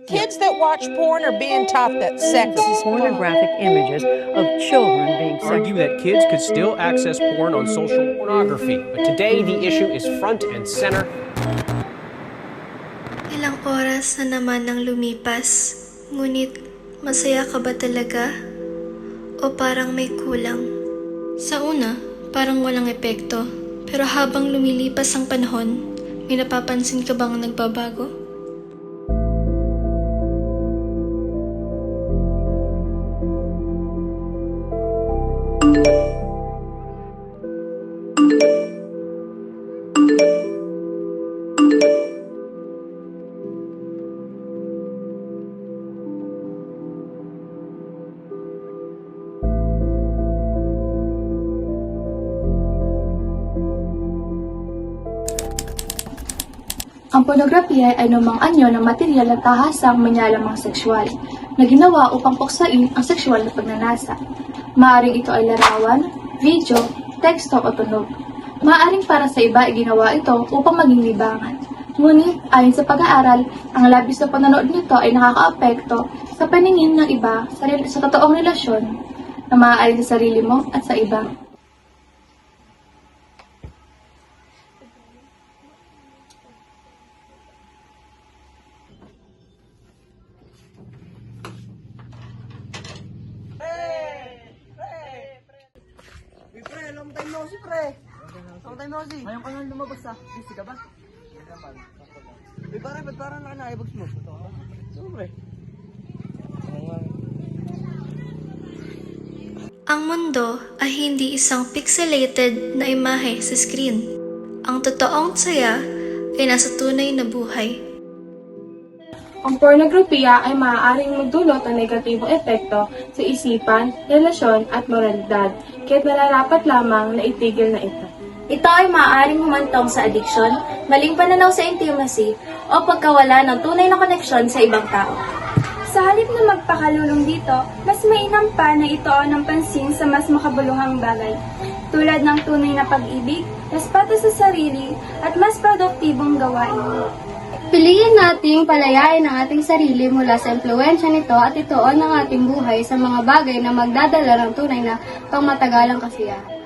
Kids that watch porn are being taught that sex is fun. Pornographic images of children being Argue that kids could still access porn on social pornography. But today, the issue is front and center. Ilang oras na naman ang lumipas, ngunit masaya ka ba talaga? O parang may kulang? Sa una, parang walang epekto. Pero habang lumilipas ang panahon, may napapansin ka bang nagbabago? Ang pornografiya ay anumang anyo ng material na tahasang manyalamang sexual na ginawa upang puksain ang sexual na pagnanasa. Maaring ito ay larawan, video, teksto o tunog. Maaring para sa iba ay ginawa ito upang maging libangan. Ngunit ayon sa pag-aaral, ang labis na panonood nito ay nakakaapekto sa paningin ng iba sa totoong relasyon na maaaring sa sarili mo at sa iba. Pre, long time no see, pre. Long time no see. Ngayon ka nga lumabas ha. Busy ka ba? Pare, ba't parang naka-naibags mo? Oo, pre. Ang mundo ay hindi isang pixelated na imahe sa screen. Ang totoong saya ay nasa tunay na buhay. Ang pornografiya ay maaaring magdulot ng negatibong epekto sa isipan, relasyon at moralidad, kaya't nararapat lamang na itigil na ito. Ito ay maaaring humantong sa addiction, maling pananaw sa intimacy, o pagkawala ng tunay na koneksyon sa ibang tao. Sa halip na magpakalulong dito, mas mainam pa na ituon ng pansin sa mas makabuluhang bagay, tulad ng tunay na pag-ibig, respeto sa sarili, at mas produktibong gawain. Piliin nating palayain ang ating sarili mula sa impluwensya nito at ituon ang ating buhay sa mga bagay na magdadala ng tunay na pangmatagalang kasiyahan.